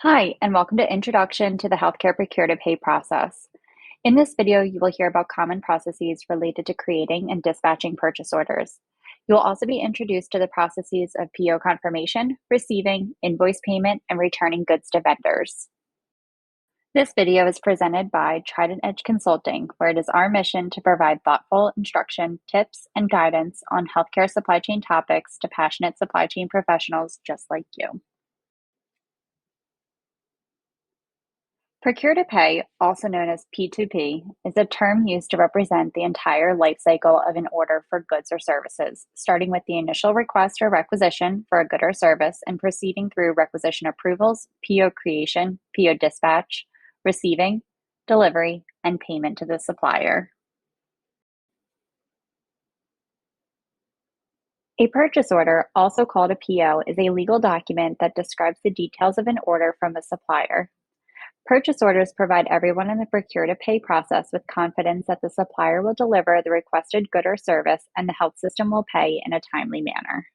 Hi, and welcome to Introduction to the Healthcare Procure-to-Pay process. In this video, you will hear about common processes related to creating and dispatching purchase orders. You will also be introduced to the processes of PO confirmation, receiving, invoice payment, and returning goods to vendors. This video is presented by Trident Edge Consulting, where it is our mission to provide thoughtful instruction, tips, and guidance on healthcare supply chain topics to passionate supply chain professionals just like you. Procure-to-Pay, also known as P2P, is a term used to represent the entire life cycle of an order for goods or services, starting with the initial request or requisition for a good or service and proceeding through requisition approvals, PO creation, PO dispatch, receiving, delivery, and payment to the supplier. A purchase order, also called a PO, is a legal document that describes the details of an order from a supplier. Purchase orders provide everyone in the procure-to-pay process with confidence that the supplier will deliver the requested good or service and the health system will pay in a timely manner.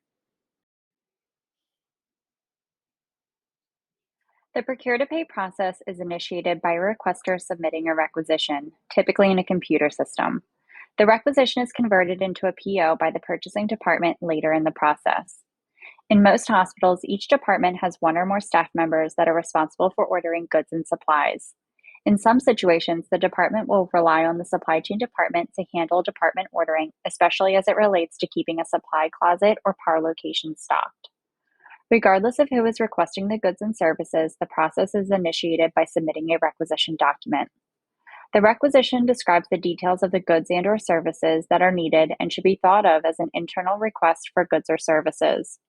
The procure-to-pay process is initiated by a requester submitting a requisition, typically in a computer system. The requisition is converted into a PO by the purchasing department later in the process. In most hospitals, each department has one or more staff members that are responsible for ordering goods and supplies. In some situations, the department will rely on the supply chain department to handle department ordering, especially as it relates to keeping a supply closet or PAR location stocked. Regardless of who is requesting the goods and services, the process is initiated by submitting a requisition document. The requisition describes the details of the goods and/or services that are needed and should be thought of as an internal request for goods or services.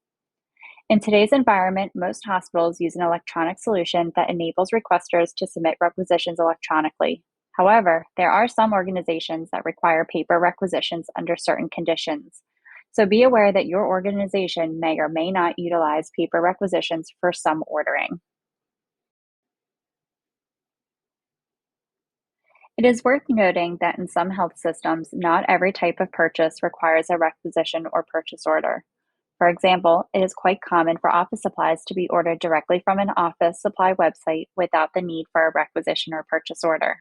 In today's environment, most hospitals use an electronic solution that enables requesters to submit requisitions electronically. However, there are some organizations that require paper requisitions under certain conditions. So be aware that your organization may or may not utilize paper requisitions for some ordering. It is worth noting that in some health systems, not every type of purchase requires a requisition or purchase order. For example, it is quite common for office supplies to be ordered directly from an office supply website without the need for a requisition or purchase order.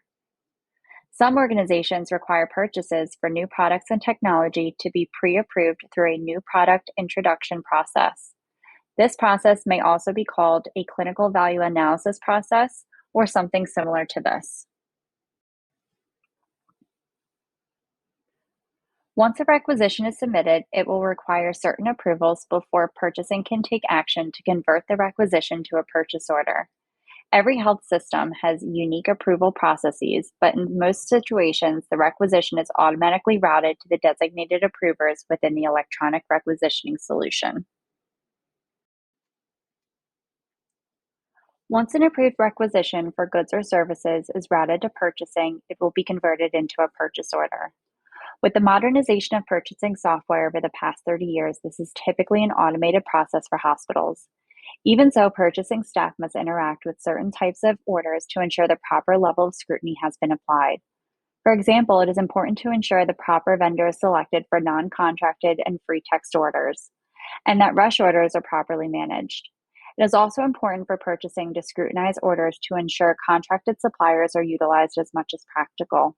Some organizations require purchases for new products and technology to be pre-approved through a new product introduction process. This process may also be called a clinical value analysis process or something similar to this. Once a requisition is submitted, it will require certain approvals before purchasing can take action to convert the requisition to a purchase order. Every health system has unique approval processes, but in most situations, the requisition is automatically routed to the designated approvers within the electronic requisitioning solution. Once an approved requisition for goods or services is routed to purchasing, it will be converted into a purchase order. With the modernization of purchasing software over the past 30 years, this is typically an automated process for hospitals. Even so, purchasing staff must interact with certain types of orders to ensure the proper level of scrutiny has been applied. For example, it is important to ensure the proper vendor is selected for non-contracted and free text orders, and that rush orders are properly managed. It is also important for purchasing to scrutinize orders to ensure contracted suppliers are utilized as much as practical.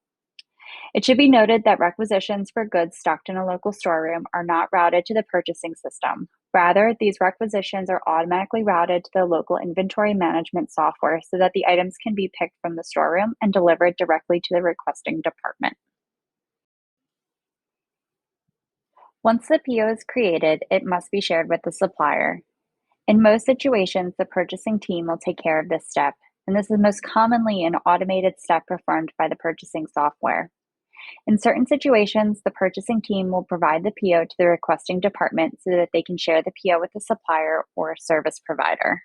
It should be noted that requisitions for goods stocked in a local storeroom are not routed to the purchasing system. Rather, these requisitions are automatically routed to the local inventory management software so that the items can be picked from the storeroom and delivered directly to the requesting department. Once the PO is created, it must be shared with the supplier. In most situations, the purchasing team will take care of this step, and this is most commonly an automated step performed by the purchasing software. In certain situations, the purchasing team will provide the PO to the requesting department so that they can share the PO with the supplier or service provider.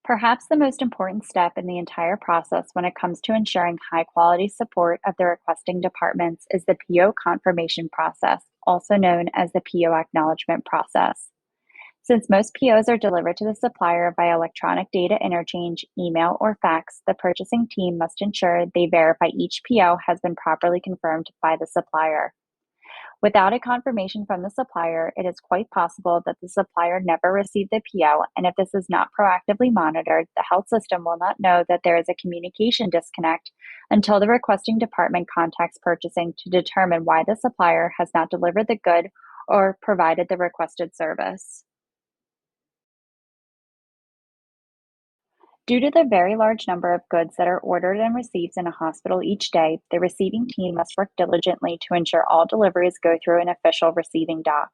Perhaps the most important step in the entire process when it comes to ensuring high quality support of the requesting departments is the PO confirmation process, also known as the PO acknowledgement process. Since most POs are delivered to the supplier via electronic data interchange, email, or fax, the purchasing team must ensure they verify each PO has been properly confirmed by the supplier. Without a confirmation from the supplier, it is quite possible that the supplier never received the PO, and if this is not proactively monitored, the health system will not know that there is a communication disconnect until the requesting department contacts purchasing to determine why the supplier has not delivered the good or provided the requested service. Due to the very large number of goods that are ordered and received in a hospital each day, the receiving team must work diligently to ensure all deliveries go through an official receiving dock.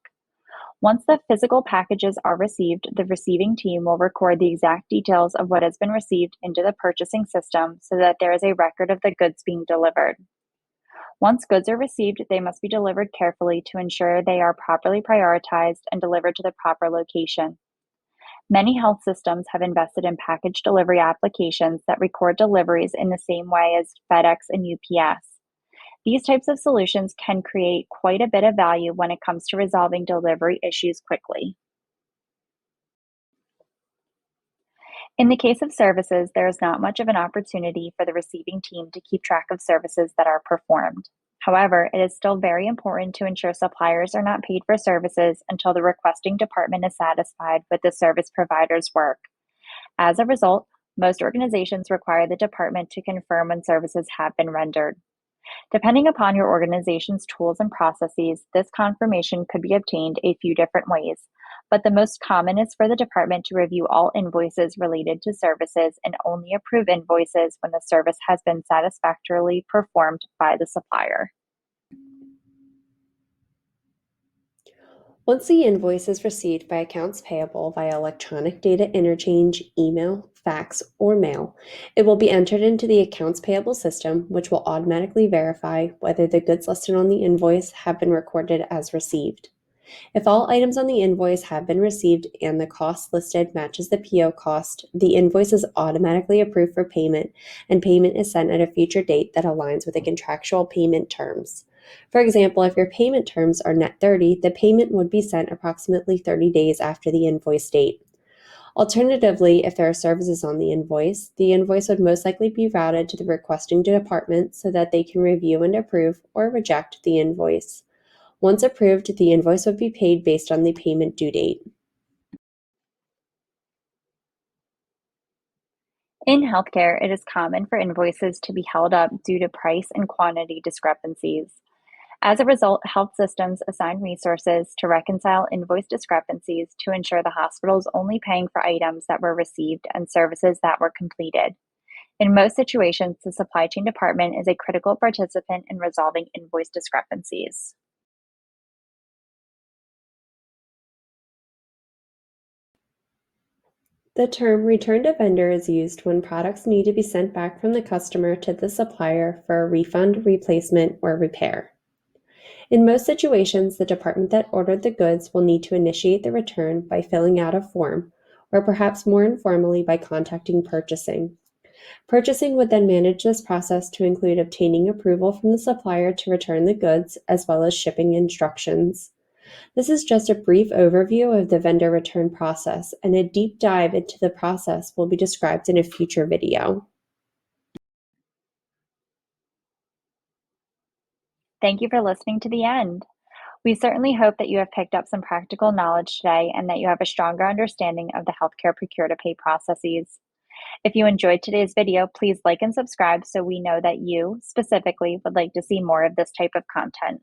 Once the physical packages are received, the receiving team will record the exact details of what has been received into the purchasing system so that there is a record of the goods being delivered. Once goods are received, they must be delivered carefully to ensure they are properly prioritized and delivered to the proper location. Many health systems have invested in package delivery applications that record deliveries in the same way as FedEx and UPS. These types of solutions can create quite a bit of value when it comes to resolving delivery issues quickly. In the case of services, there is not much of an opportunity for the receiving team to keep track of services that are performed. However, it is still very important to ensure suppliers are not paid for services until the requesting department is satisfied with the service provider's work. As a result, most organizations require the department to confirm when services have been rendered. Depending upon your organization's tools and processes, this confirmation could be obtained a few different ways, but the most common is for the department to review all invoices related to services and only approve invoices when the service has been satisfactorily performed by the supplier. Once the invoice is received by accounts payable via electronic data interchange, email, fax, or mail, it will be entered into the accounts payable system, which will automatically verify whether the goods listed on the invoice have been recorded as received. If all items on the invoice have been received and the cost listed matches the PO cost, the invoice is automatically approved for payment, and payment is sent at a future date that aligns with the contractual payment terms. For example, if your payment terms are net 30, the payment would be sent approximately 30 days after the invoice date. Alternatively, if there are services on the invoice would most likely be routed to the requesting department so that they can review and approve or reject the invoice. Once approved, the invoice would be paid based on the payment due date. In healthcare, it is common for invoices to be held up due to price and quantity discrepancies. As a result, health systems assign resources to reconcile invoice discrepancies to ensure the hospital is only paying for items that were received and services that were completed. In most situations, the supply chain department is a critical participant in resolving invoice discrepancies. The term return to vendor is used when products need to be sent back from the customer to the supplier for a refund, replacement, or repair. In most situations, the department that ordered the goods will need to initiate the return by filling out a form, or perhaps more informally by contacting purchasing. Purchasing would then manage this process to include obtaining approval from the supplier to return the goods, as well as shipping instructions. This is just a brief overview of the vendor return process, and a deep dive into the process will be described in a future video. Thank you for listening to the end. We certainly hope that you have picked up some practical knowledge today and that you have a stronger understanding of the healthcare procure-to-pay processes. If you enjoyed today's video, please like and subscribe so we know that you, specifically, would like to see more of this type of content.